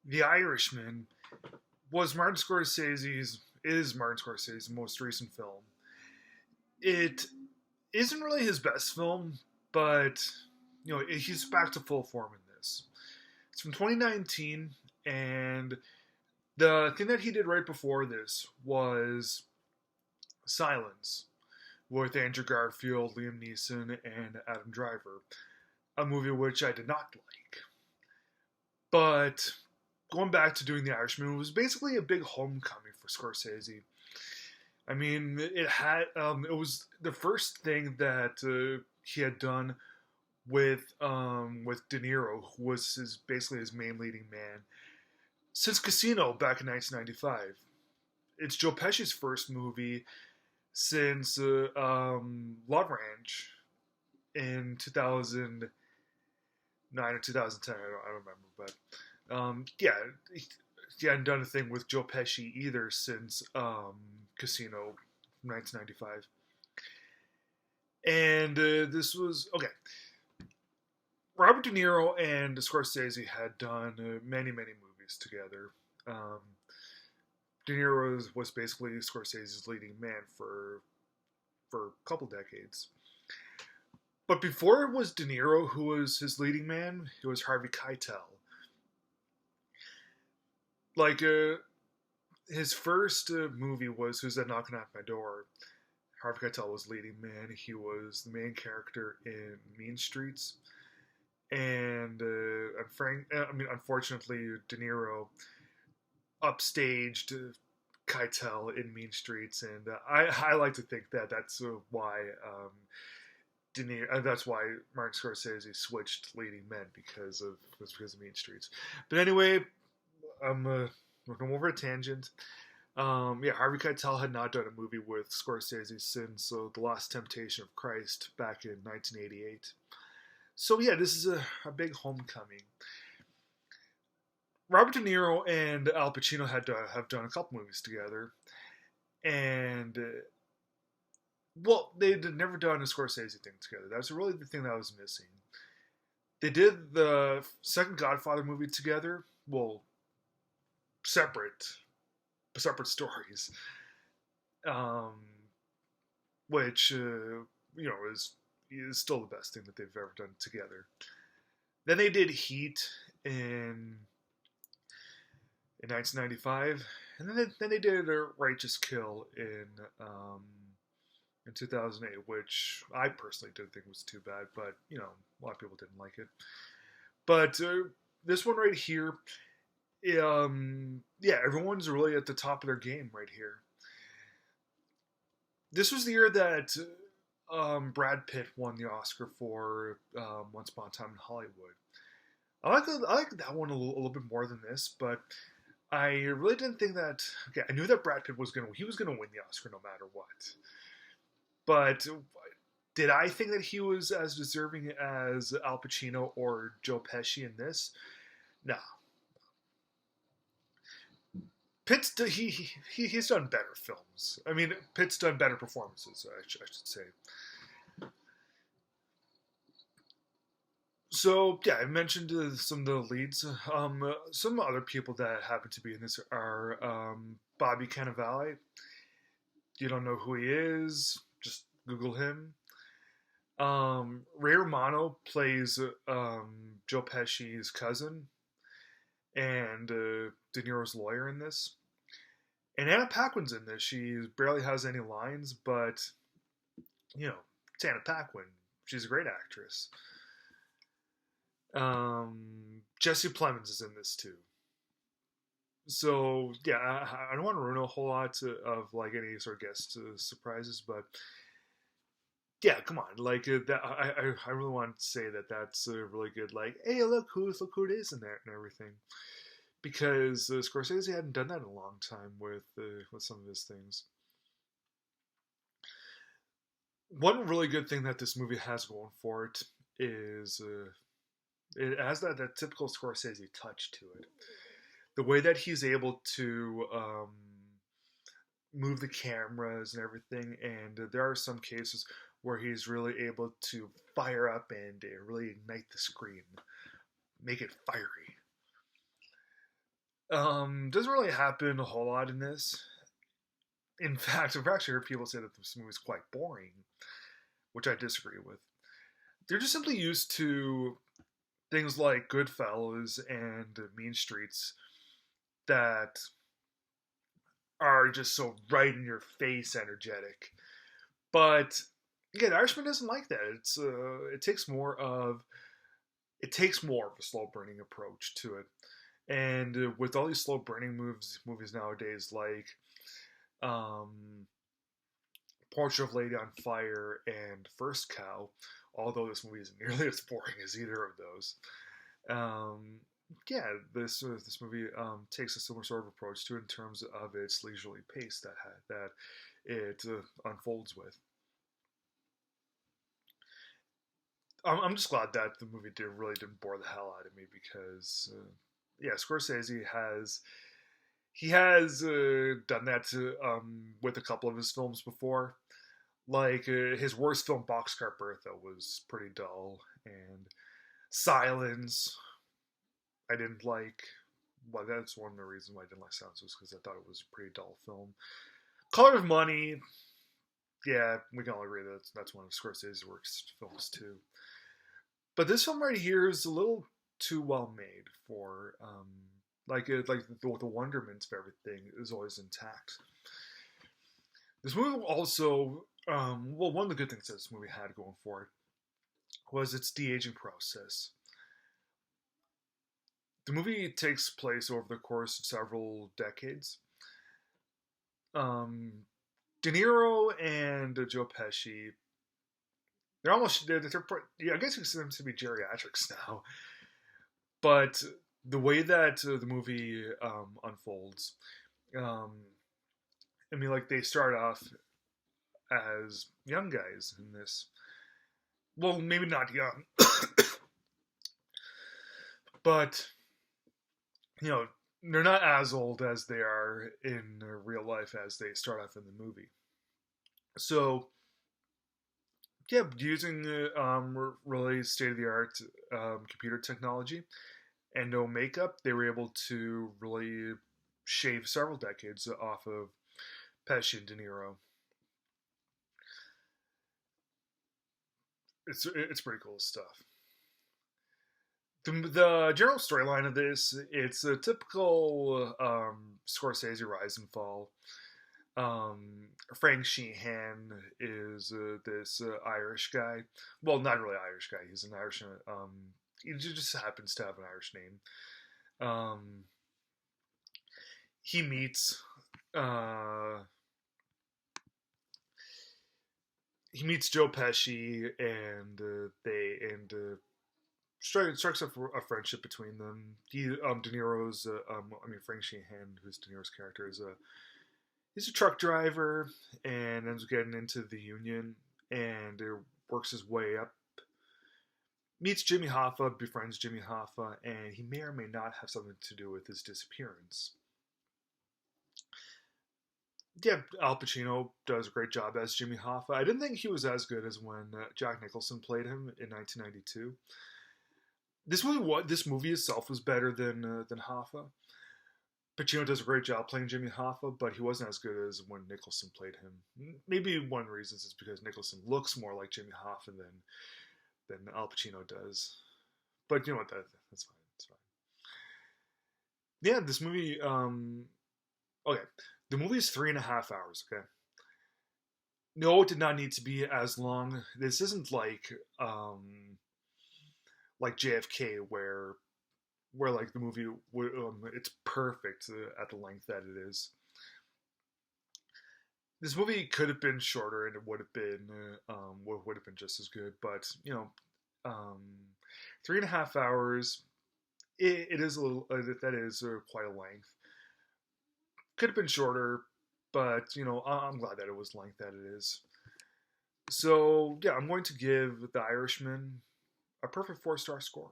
The Irishman was Martin Scorsese's most recent film. It isn't really his best film, but he's back to full form in this. It's from 2019, and the thing that he did right before this was Silence with Andrew Garfield, Liam Neeson, and Adam Driver, a movie which I did not like. But going back to doing The Irishman, it was basically a big homecoming for Scorsese. I mean, it was the first thing that he had done with De Niro, who was basically his main leading man since Casino back in 1995. It's Joe Pesci's first movie since Love Ranch in 2009 or 2010. I don't remember, but he hadn't done a thing with Joe Pesci either since Casino from 1995. And this was okay. Robert De Niro and Scorsese had done many movies together. De Niro was basically Scorsese's leading man for a couple decades. But before it was De Niro who was his leading man, it was Harvey Keitel. Like, his first movie was Who's That Knocking at My Door? Harvey Keitel was leading man. He was the main character in Mean Streets. And unfortunately, De Niro upstaged Keitel in Mean Streets, and I like to think that that's why De Niro, that's why Martin Scorsese switched leading men because of Mean Streets. But anyway, we're going over a tangent. Harvey Keitel had not done a movie with Scorsese since The Last Temptation of Christ back in 1988. So yeah, this is a big homecoming. Robert De Niro and Al Pacino have done a couple movies together, and they'd never done a Scorsese thing together. That's really the thing that was missing. They did the second Godfather movie together. Well, separate stories, which is still the best thing that they've ever done together. Then they did Heat in 1995, and then they did a Righteous Kill in 2008, which I personally didn't think was too bad, but a lot of people didn't like it. But this one right here, everyone's really at the top of their game right here. This was the year that Brad Pitt won the Oscar for Once Upon a Time in Hollywood. I like that one a little bit more than this, but I really didn't think that. Okay, I knew that Brad Pitt was gonna win the Oscar no matter what. But did I think that he was as deserving as Al Pacino or Joe Pesci in this? No. He's done better films. I mean, Pitt's done better performances, I should say. So yeah, I mentioned some of the leads. Some other people that happen to be in this are Bobby Cannavale. You don't know who he is? Just Google him. Ray Romano plays Joe Pesci's cousin and De Niro's lawyer in this. And Anna Paquin's in this. She barely has any lines, but it's Anna Paquin. She's a great actress. Jesse Plemons is in this too. So yeah, I don't want to ruin a whole lot of like any sort of guest surprises, but yeah, come on, like that. I really want to say that that's really good. Like, hey, look who it is in there and everything, because Scorsese hadn't done that in a long time with some of his things. One really good thing that this movie has going for it is it has that typical Scorsese touch to it. The way that he's able to move the cameras and everything, and there are some cases where he's really able to fire up and really ignite the screen, make it fiery. Doesn't really happen a whole lot in this. In fact, I've actually heard people say that this movie is quite boring, which I disagree with. They're just simply used to things like Goodfellas and Mean Streets that are just so right in your face energetic. But again, Irishman isn't like that. It takes more of a slow burning approach to it. And with all these slow burning movies nowadays, like um, Portrait of a Lady on Fire and First Cow, although this movie isn't nearly as boring as either of those, um, yeah, this movie takes a similar sort of approach to it in terms of its leisurely pace that it unfolds with. I'm just glad that the movie really didn't bore the hell out of me because yeah, Scorsese has done that with a couple of his films before. Like his worst film, Boxcar Bertha, was pretty dull, and Silence I didn't like. Well, that's one of the reasons why I didn't like Silence was because I thought it was a pretty dull film. Color of Money, yeah, we can all agree that that's one of Scorsese's worst films too. But this film right here is a little too well made for like the wonderment of everything is always intact. This movie also well, one of the good things that this movie had going for it was its de-aging process. The movie takes place over the course of several decades. Um, De Niro and Joe Pesci, yeah, I guess you consider them to be geriatrics now. But the way that the movie unfolds, um, I mean, like they start off as young guys in this. Well, maybe not young, but you know, they're not as old as they are in real life as they start off in the movie. So, yeah, using really state of the art computer technology and no makeup, they were able to really shave several decades off of Pesci and De Niro. It's pretty cool stuff. The general storyline of this, it's a typical Scorsese rise and fall. Frank Sheehan is this Irish guy. Well, not really Irish guy. He's an Irish. He just happens to have an Irish name. Um, he meets uh, he meets Joe Pesci, and strikes up a friendship between them. De Niro's, I mean Frank Sheehan, who's De Niro's character, he's a truck driver and ends up getting into the union and works his way up. Meets Jimmy Hoffa, befriends Jimmy Hoffa, and he may or may not have something to do with his disappearance. Yeah, Al Pacino does a great job as Jimmy Hoffa. I didn't think he was as good as when Jack Nicholson played him in 1992. This movie itself was better than Hoffa. Pacino does a great job playing Jimmy Hoffa, but he wasn't as good as when Nicholson played him. Maybe one of the reasons is because Nicholson looks more like Jimmy Hoffa than Al Pacino does. But you know what? That's fine. It's fine. Yeah, this movie. Okay, the movie is 3.5 hours. Okay. No, it did not need to be as long. This isn't like JFK where like the movie it's perfect at the length that it is. This movie could have been shorter and it would have been just as good, but you know, um, 3.5 hours. It is a little that is quite a length. Could have been shorter, but you know, I'm glad that it was the length that it is. So yeah, I'm going to give The Irishman a perfect 4-star score.